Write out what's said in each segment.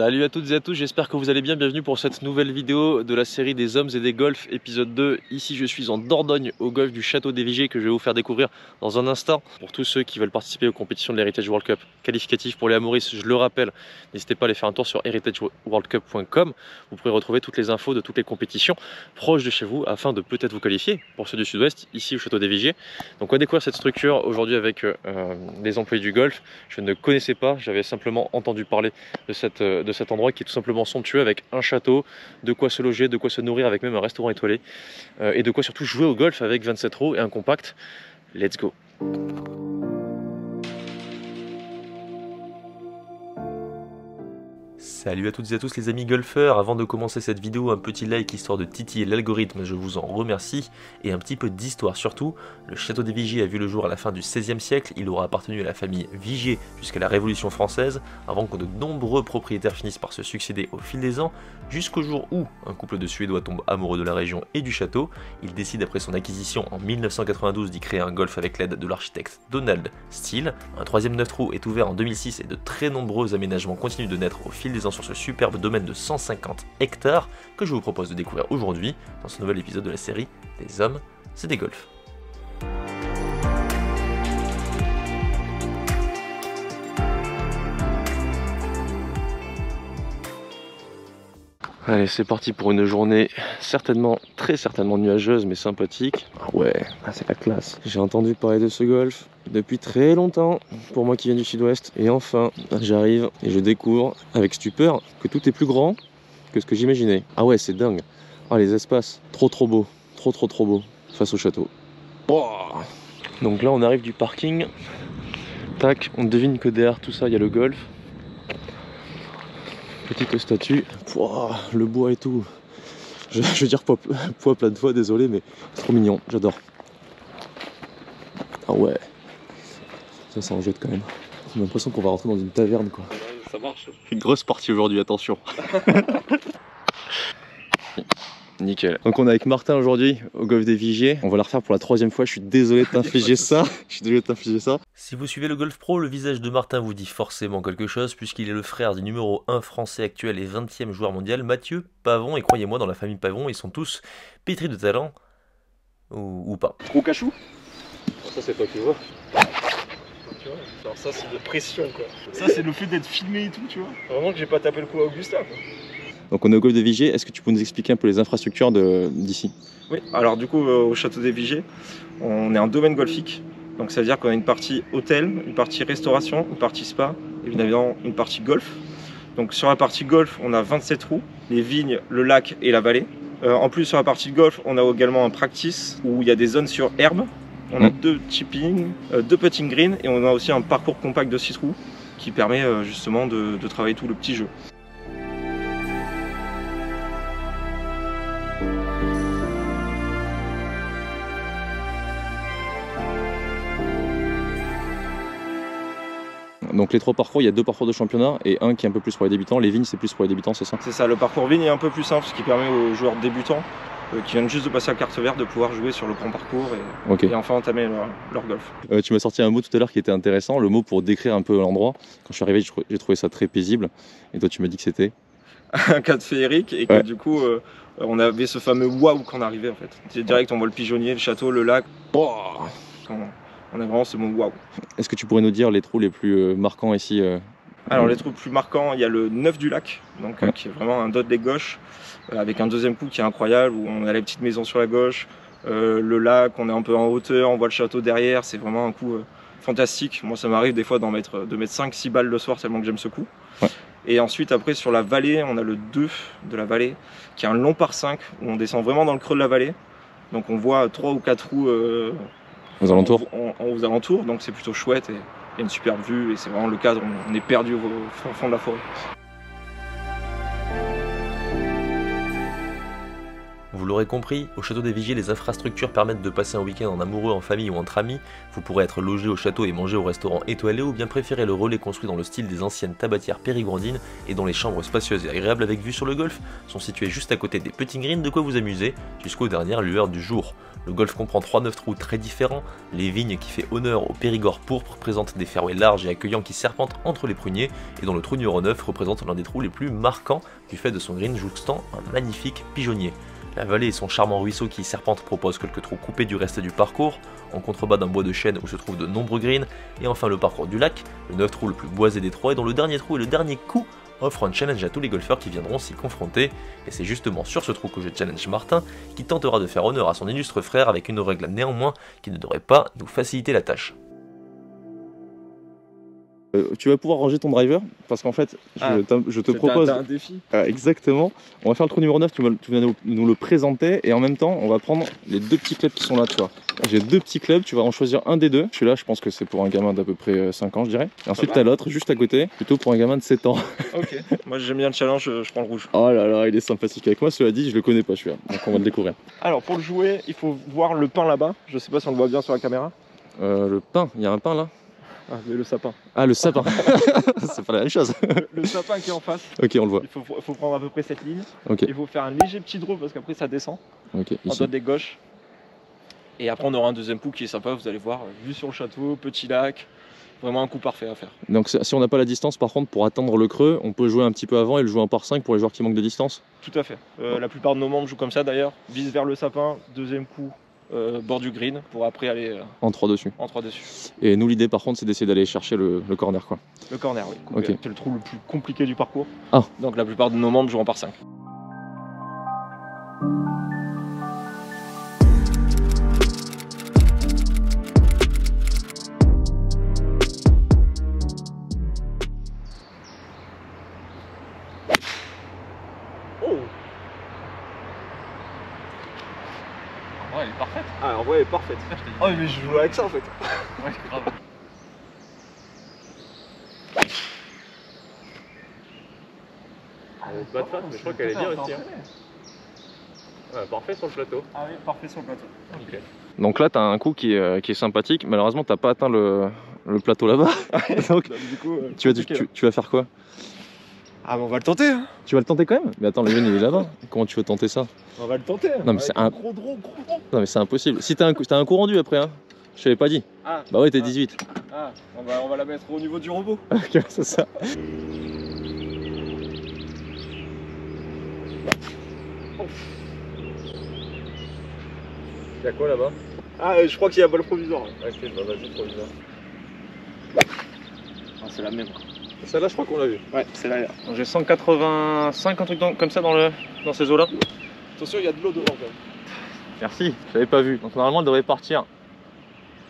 Salut à toutes et à tous, j'espère que vous allez bien. Bienvenue pour cette nouvelle vidéo de la série des hommes et des golfs, épisode 2. Ici je suis en Dordogne, au golf du Château des Vigiers, que je vais vous faire découvrir dans un instant. Pour tous ceux qui veulent participer aux compétitions de l'Heritage World Cup qualificatif pour les Maurice, je le rappelle, n'hésitez pas à aller faire un tour sur heritageworldcup.com. Vous pourrez retrouver toutes les infos de toutes les compétitions proches de chez vous afin de peut-être vous qualifier pour ceux du sud-ouest, ici au Château des Vigiers. Donc on va découvrir cette structure aujourd'hui avec les employés du golf. Je ne connaissais pas, j'avais simplement entendu parler de cet endroit qui est tout simplement somptueux, avec un château, de quoi se loger, de quoi se nourrir, avec même un restaurant étoilé, et de quoi surtout jouer au golf avec 27 trous et un compact. Let's go! Salut à toutes et à tous les amis golfeurs, avant de commencer cette vidéo, un petit like histoire de titiller l'algorithme, je vous en remercie, et un petit peu d'histoire surtout. Le château des Vigiers a vu le jour à la fin du XVIe siècle, il aura appartenu à la famille Vigier jusqu'à la Révolution française, avant que de nombreux propriétaires finissent par se succéder au fil des ans, jusqu'au jour où un couple de Suédois tombe amoureux de la région et du château. Il décide après son acquisition en 1992 d'y créer un golf avec l'aide de l'architecte Donald Steele. Un troisième 9 trous est ouvert en 2006 et de très nombreux aménagements continuent de naître au fil des ans sur ce superbe domaine de 150 hectares que je vous propose de découvrir aujourd'hui dans ce nouvel épisode de la série des hommes et des golfs. Allez, c'est parti pour une journée très certainement nuageuse mais sympathique. Ah ouais, c'est la classe. J'ai entendu parler de ce golf depuis très longtemps, pour moi qui viens du sud-ouest. Et enfin, j'arrive et je découvre avec stupeur que tout est plus grand que ce que j'imaginais. Ah ouais, c'est dingue. Ah, les espaces, trop beau, trop beau face au château. Oh. Donc là, on arrive du parking. Tac, on devine que derrière tout ça, il y a le golf. Petite statue, pouah, le bois et tout. Je veux dire poids plein de fois, désolé, mais c'est trop mignon, j'adore. Ah ouais, ça en jette quand même. J'ai l'impression qu'on va rentrer dans une taverne quoi. Ça marche. Une grosse partie aujourd'hui, attention. Nickel. Donc on est avec Martin aujourd'hui au golf des Vigiers. On va la refaire pour la troisième fois. Je suis désolé de t'infliger ça. Si vous suivez le Golf Pro, le visage de Martin vous dit forcément quelque chose puisqu'il est le frère du numéro 1 français actuel et 20e joueur mondial, Mathieu Pavon. Et croyez-moi, dans la famille Pavon, ils sont tous pétris de talent. Ou pas. Trop cachou. Ça c'est toi qui vois. Alors ça c'est de pression quoi. Ça c'est le fait d'être filmé et tout, tu vois. Vraiment que j'ai pas tapé le coup à Augustin quoi. Donc on est au golf des Vigiers, est-ce que tu peux nous expliquer un peu les infrastructures d'ici? Oui, alors du coup au château des Vigiers, on est un domaine golfique. Donc ça veut dire qu'on a une partie hôtel, une partie restauration, une partie spa, et évidemment une partie golf. Donc sur la partie golf, on a 27 trous, les vignes, le lac et la vallée. En plus sur la partie golf, on a également un practice où il y a des zones sur herbe. On a deux chipping, deux putting green et on a aussi un parcours compact de 6 trous qui permet justement de travailler tout le petit jeu. Donc les trois parcours, il y a deux parcours de championnat et un qui est un peu plus pour les débutants. Les vignes, c'est plus pour les débutants, c'est ça? C'est ça, le parcours vigne est un peu plus simple, ce qui permet aux joueurs débutants qui viennent juste de passer la carte verte de pouvoir jouer sur le grand parcours et enfin entamer leur golf. Tu m'as sorti un mot tout à l'heure qui était intéressant, le mot pour décrire un peu l'endroit. Quand je suis arrivé, j'ai trouvé ça très paisible. Et toi, tu m'as dit que c'était un cadre féerique et que du coup, on avait ce fameux waouh quand on arrivait en fait. C'est direct, on voit le pigeonnier, le château, le lac. On a vraiment ce mot waouh. Est-ce que tu pourrais nous dire les trous les plus marquants ici? Alors les trous plus marquants, il y a le 9 du lac, donc, qui est vraiment un dot leg gauche, avec un deuxième coup qui est incroyable, où on a la petite maison sur la gauche, le lac, on est un peu en hauteur, on voit le château derrière, c'est vraiment un coup fantastique. Moi ça m'arrive des fois de mettre 5-6 balles le soir tellement que j'aime ce coup. Ouais. Et ensuite après sur la vallée, on a le 2 de la vallée, qui est un long par 5, où on descend vraiment dans le creux de la vallée. Donc on voit 3 ou 4 trous aux alentours. Aux alentours, donc c'est plutôt chouette et il y a une superbe vue et c'est vraiment le cadre, on est perdu au fond de la forêt. Vous l'aurez compris, au château des Vigiers, les infrastructures permettent de passer un week-end en amoureux, en famille ou entre amis. Vous pourrez être logé au château et manger au restaurant étoilé ou bien préférer le relais construit dans le style des anciennes tabatières périgrandines et dont les chambres spacieuses et agréables avec vue sur le golfe sont situées juste à côté des putting greens, de quoi vous amuser jusqu'aux dernières lueurs du jour. Le golf comprend 3 9 trous très différents, les vignes qui fait honneur au Périgord pourpre présentent des fairways larges et accueillants qui serpentent entre les pruniers et dont le trou numéro 9 représente l'un des trous les plus marquants du fait de son green jouxtant un magnifique pigeonnier. La vallée et son charmant ruisseau qui serpente proposent quelques trous coupés du reste du parcours, en contrebas d'un bois de chêne où se trouvent de nombreux greens, et enfin le parcours du lac, le 9 trous le plus boisé des 3 et dont le dernier trou et le dernier coup offrent un challenge à tous les golfeurs qui viendront s'y confronter, et c'est justement sur ce trou que je challenge Martin, qui tentera de faire honneur à son illustre frère avec une règle néanmoins qui ne devrait pas nous faciliter la tâche. Tu vas pouvoir ranger ton driver parce qu'en fait je te propose un défi. exactement, on va faire le trou numéro 9, tu vas nous le présenter et en même temps on va prendre les 2 petits clubs qui sont là, tu vois. J'ai 2 petits clubs, tu vas en choisir un des 2. Celui-là je pense que c'est pour un gamin d'à peu près 5 ans je dirais. Et ensuite t'as l'autre juste à côté, plutôt pour un gamin de 7 ans. Ok, moi j'aime bien le challenge, je prends le rouge. Oh là là, il est sympathique avec moi, cela dit je le connais pas celui-là, donc on va le découvrir. Alors pour le jouer, il faut voir le pin là-bas, je sais pas si on le voit bien sur la caméra. Le pain, il y a un pain là. Ah, mais le sapin. Ah le sapin, c'est pas la même chose. Le sapin qui est en face. Ok, on le voit. Il faut prendre à peu près cette ligne. Ok, Il faut faire un léger petit draw parce qu'après ça descend. ok, En ici. droite des gauche. Et après on aura un deuxième coup qui est sympa, vous allez voir, vue sur le château, petit lac. Vraiment un coup parfait à faire. Donc si on n'a pas la distance par contre pour atteindre le creux, on peut jouer un petit peu avant et le jouer en par 5 pour les joueurs qui manquent de distance. Tout à fait. La plupart de nos membres jouent comme ça d'ailleurs. Vise vers le sapin, deuxième coup bord du green pour après aller En 3 dessus. en 3 dessus. Et nous l'idée par contre c'est d'essayer d'aller chercher le corner quoi. Le corner, oui. Coupé. Ok. C'est le trou le plus compliqué du parcours. Ah. Donc la plupart de nos membres jouent en par 5. Ouais, elle est parfaite. Ah, en vrai, elle est parfaite. Oh, mais je joue avec ça en fait. Ouais, grave. Pas de face, mais je crois qu'elle est bien aussi. Ouais, parfait sur le plateau. Ah oui, parfait sur le plateau. Okay. Donc là tu as un coup qui est sympathique, malheureusement t'as pas atteint le plateau là-bas. Donc Du coup, tu vas faire quoi? Ah, mais on va le tenter. Hein. Tu vas le tenter quand même? Mais attends, le green il est là-bas. Comment tu veux tenter ça? On va le tenter. Non, mais c'est un gros draw, gros draw. Non mais c'est impossible. Si t'as un coup rendu après hein. Je t'avais pas dit. Ah, Bah ouais t'es 18. ah, on va la mettre au niveau du robot. Ok, c'est ça. Y'a quoi là-bas? Ah, je crois qu'il y a balle provisoire. Ok, bah vas-y, provisoire. Ah, c'est la même. Celle-là je crois qu'on l'a vu. Ouais, c'est la. Donc j'ai 185, un truc comme ça dans ces eaux là. Attention, il y a de l'eau devant quand même. Merci, j'avais pas vu. Donc normalement elle devrait partir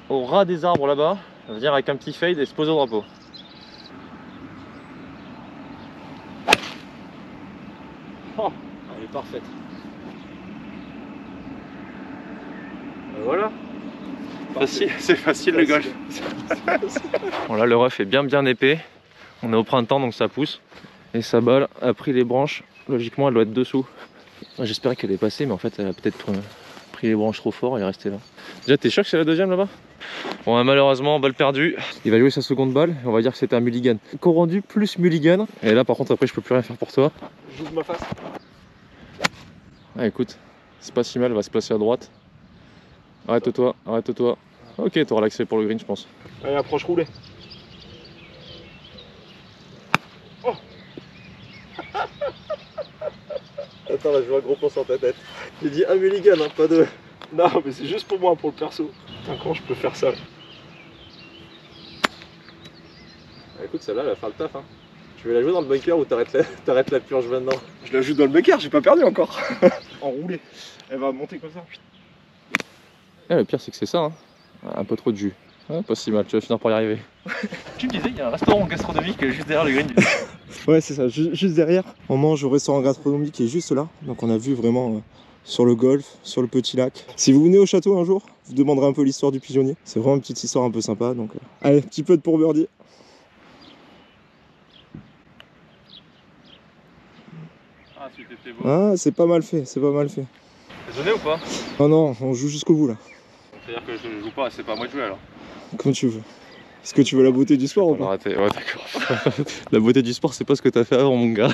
au ras des arbres là-bas, venir avec un petit fade et se poser au drapeau. Oh, elle est parfaite. Voilà. Facile, c'est facile le golf. Bon là le rough est bien épais. On est au printemps donc ça pousse. Et sa balle a pris les branches. Logiquement elle doit être dessous. J'espérais qu'elle est passée mais en fait elle a peut-être pris les branches trop fort et est restée là. Déjà t'es sûr que c'est la deuxième là-bas? Bon malheureusement balle perdue. Il va jouer sa seconde balle et on va dire que c'était un mulligan. Correndu plus mulligan. Et là par contre après je peux plus rien faire pour toi. J'ouvre ma face. Ah écoute, c'est pas si mal, elle va se placer à droite. Arrête-toi, arrête-toi. Ok, t'auras l'accès pour le green je pense. Allez, approche roulée. Oh. Attends, là je vois un gros plan sur ta tête. J'ai dit un mulligan, hein, pas deux. Non, mais c'est juste pour moi, pour le perso. Putain, comment je peux faire ça? Ah, écoute, celle-là, elle va faire le taf. Hein. Tu veux la jouer dans le bunker ou t'arrêtes la purge maintenant? Je la joue dans le bunker, j'ai pas perdu encore. En roulé. Elle va monter comme ça. Ah, le pire, c'est que c'est ça. Hein. Un peu trop de jus. Ah, pas si mal, tu vas finir par y arriver. Tu me disais, il y a un restaurant gastronomique juste derrière le green. Ouais, c'est ça, juste derrière. On mange au restaurant gastronomique qui est juste là. Donc on a vu vraiment sur le golfe, sur le petit lac. Si vous venez au château un jour, vous demanderez un peu l'histoire du pigeonnier. C'est vraiment une petite histoire un peu sympa. Donc allez, un petit peu de pour birdie. Ah, c'était beau. Ah, c'est pas mal fait, c'est pas mal fait. T'es donné ou pas? Non, non, on joue jusqu'au bout là. C'est-à-dire que je joue pas, c'est pas à moi de jouer alors. Comme tu veux. Est-ce que tu veux la beauté du sport ou pas? Arrêtez, ouais d'accord. La beauté du sport c'est pas ce que t'as fait avant mon gars.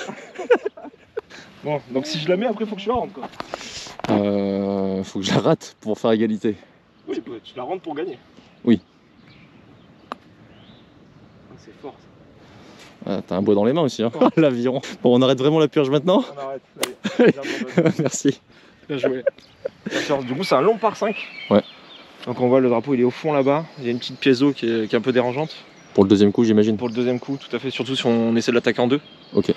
Bon, donc si je la mets après faut que je la rentre quoi. Faut que je la rate pour faire égalité. Oui, bah, tu la rentres pour gagner. Oui. C'est fort ça. Ah, t'as un bois dans les mains aussi hein. L'aviron. Bon on arrête vraiment la purge maintenant? On arrête, allez. Merci. Bien joué. Du coup c'est un long par 5. Ouais. Donc on voit le drapeau il est au fond là-bas. Il y a une petite pièce d'eau qui est un peu dérangeante. Pour le deuxième coup j'imagine? Pour le deuxième coup, tout à fait, surtout si on essaie de l'attaquer en deux. Ok.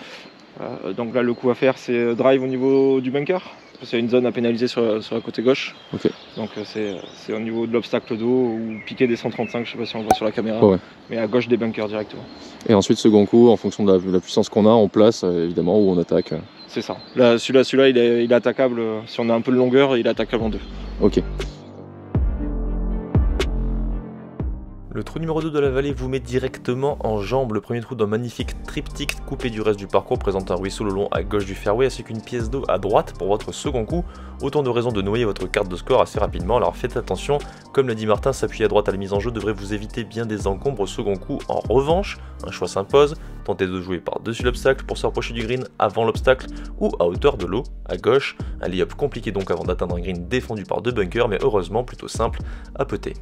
Donc là le coup à faire c'est drive au niveau du bunker. Parce qu'il y a une zone à pénaliser sur la côté gauche. Ok. Donc c'est au niveau de l'obstacle d'eau ou piquer des 135, je sais pas si on le voit sur la caméra. Ouais. Mais à gauche des bunkers directement. Et ensuite second coup, en fonction de la puissance qu'on a, on place évidemment où on attaque. C'est ça. Là celui-là il est attaquable, si on a un peu de longueur, il est attaquable en deux. Ok. Le trou numéro 2 de la vallée vous met directement en jambe. Le premier trou d'un magnifique triptyque coupé du reste du parcours présente un ruisseau le long à gauche du fairway ainsi qu'une pièce d'eau à droite pour votre second coup. Autant de raisons de noyer votre carte de score assez rapidement, alors faites attention. Comme l'a dit Martin, s'appuyer à droite à la mise en jeu devrait vous éviter bien des encombres au second coup. En revanche, un choix s'impose, tentez de jouer par-dessus l'obstacle pour se rapprocher du green avant l'obstacle ou à hauteur de l'eau à gauche. Un lay-up compliqué donc avant d'atteindre un green défendu par deux bunkers mais heureusement plutôt simple à putter.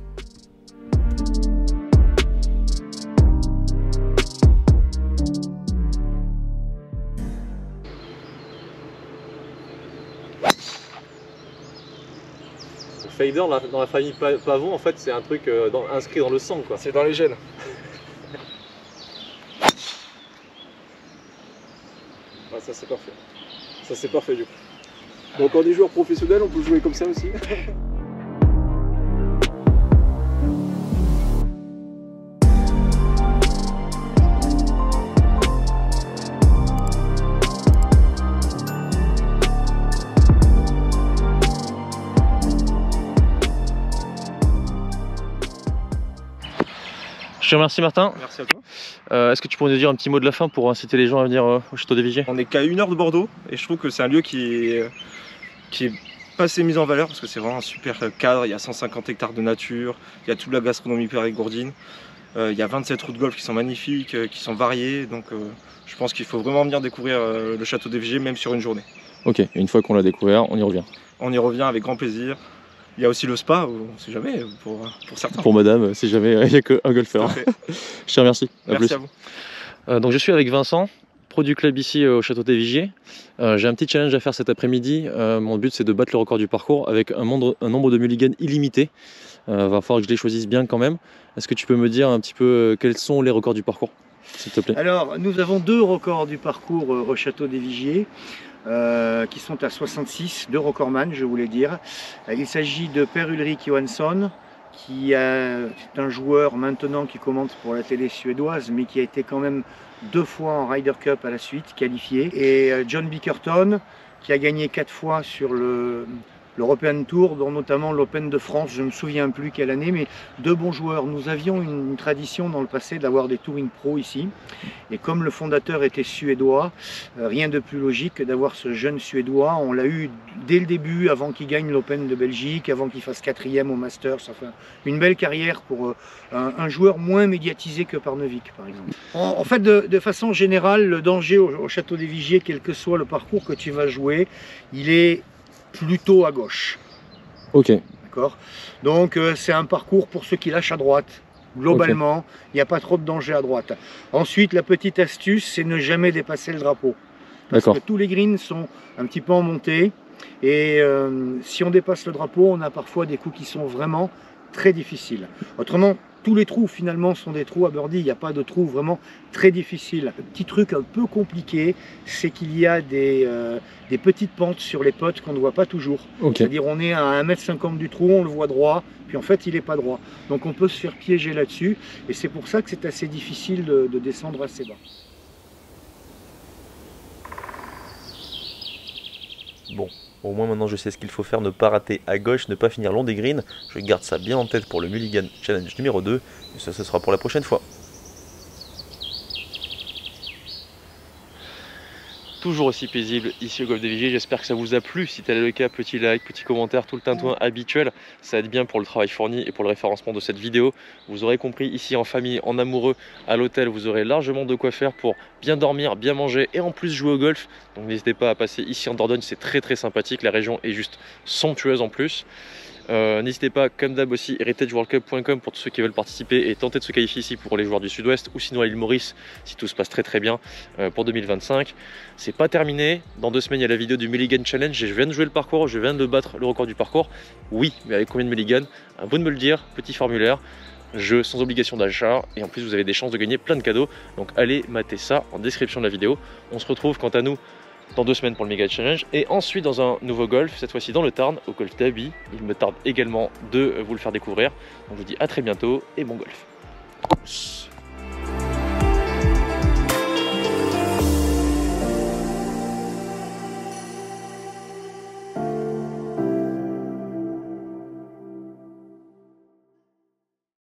Fader dans la famille Pavon, en fait, c'est un truc inscrit dans le sang, quoi. C'est dans les gènes. Ah, ça c'est parfait. Ça c'est parfait du coup. Donc quand on est joueur professionnel, on peut jouer comme ça aussi. Je te remercie Martin. Merci à toi. Est-ce que tu pourrais nous dire un petit mot de la fin pour inciter les gens à venir au château des Vigiers? On est qu'à 1 heure de Bordeaux et je trouve que c'est un lieu qui est pas assez mis en valeur parce que c'est vraiment un super cadre. Il y a 150 hectares de nature, il y a toute la gastronomie périgourdine, il y a 27 routes de golf qui sont magnifiques, qui sont variées. Donc je pense qu'il faut vraiment venir découvrir le château des Vigiers même sur une journée. Ok, et une fois qu'on l'a découvert, on y revient. On y revient avec grand plaisir. Il y a aussi le spa, on ne sait jamais, pour certains. Pour madame, si jamais il n'y a qu'un golfeur. Je te remercie. Merci à vous. Donc je suis avec Vincent, pro du club ici au château des Vigiers. J'ai un petit challenge à faire cet après-midi. Mon but c'est de battre le record du parcours avec un nombre de mulligans illimité. Va falloir que je les choisisse bien quand même. Est-ce que tu peux me dire un petit peu quels sont les records du parcours, s'il te plaît? Alors, nous avons 2 records du parcours au château des Vigiers. Qui sont à 66, 2 recordman, je voulais dire. Il s'agit de Per Ulrik Johansson, qui est un joueur maintenant qui commente pour la télé suédoise, mais qui a été quand même 2 fois en Ryder Cup à la suite, qualifié. Et John Bickerton, qui a gagné 4 fois sur l'European Tour, dont notamment l'Open de France, je ne me souviens plus quelle année, mais 2 bons joueurs. Nous avions une tradition dans le passé d'avoir des touring pro ici, et comme le fondateur était suédois, rien de plus logique que d'avoir ce jeune suédois. On l'a eu dès le début, avant qu'il gagne l'Open de Belgique, avant qu'il fasse 4e au Masters. Ça fait une belle carrière pour un joueur moins médiatisé que Parnevik, par exemple. En fait, de façon générale, le danger au château des Vigiers, quel que soit le parcours que tu vas jouer, il est plutôt à gauche. Ok. D'accord. Donc c'est un parcours pour ceux qui lâchent à droite. Globalement, il n'y a pas trop de danger à droite. Ensuite, la petite astuce, c'est ne jamais dépasser le drapeau. Parce que tous les greens sont un petit peu en montée. Et si on dépasse le drapeau, on a parfois des coups qui sont vraiment très difficiles. Autrement, tous les trous finalement sont des trous à birdie, il n'y a pas de trous vraiment très difficiles. Le petit truc un peu compliqué, c'est qu'il y a des petites pentes sur les potes qu'on ne voit pas toujours. C'est-à-dire on est à 1,50 m du trou, on le voit droit, puis en fait il n'est pas droit. Donc on peut se faire piéger là-dessus, et c'est pour ça que c'est assez difficile de descendre assez bas. Bon. Au moins maintenant je sais ce qu'il faut faire, ne pas rater à gauche, ne pas finir long des greens. Je garde ça bien en tête pour le Mulligan Challenge numéro 2. Et ça, ce sera pour la prochaine fois. toujours aussi paisible ici au golf des Vigiers. J'espère que ça vous a plu. Si tel est le cas, petit like, petit commentaire, tout le tintouin habituel. Ça aide bien pour le travail fourni et pour le référencement de cette vidéo. Vous aurez compris, ici en famille, en amoureux, à l'hôtel, vous aurez largement de quoi faire pour bien dormir, bien manger et en plus jouer au golf. Donc n'hésitez pas à passer ici en Dordogne, c'est très sympathique. La région est juste somptueuse en plus. N'hésitez pas, comme d'hab aussi, heritageworldcup.com pour tous ceux qui veulent participer et tenter de se qualifier ici pour les joueurs du Sud-Ouest ou sinon à l'île Maurice si tout se passe très bien pour 2025. C'est pas terminé, dans 2 semaines il y a la vidéo du Mulligan Challenge et je viens de jouer le parcours, je viens de battre le record du parcours. Oui, mais avec combien de Mulligan? À vous de me le dire, petit formulaire. Jeu sans obligation d'achat et en plus vous avez des chances de gagner plein de cadeaux. Donc allez mater ça en description de la vidéo. On se retrouve quant à nous dans 2 semaines pour le méga challenge et ensuite dans un nouveau golf, cette fois-ci dans le Tarn, au golf d'Aby. Il me tarde également de vous le faire découvrir. Donc je vous dis à très bientôt et bon golf.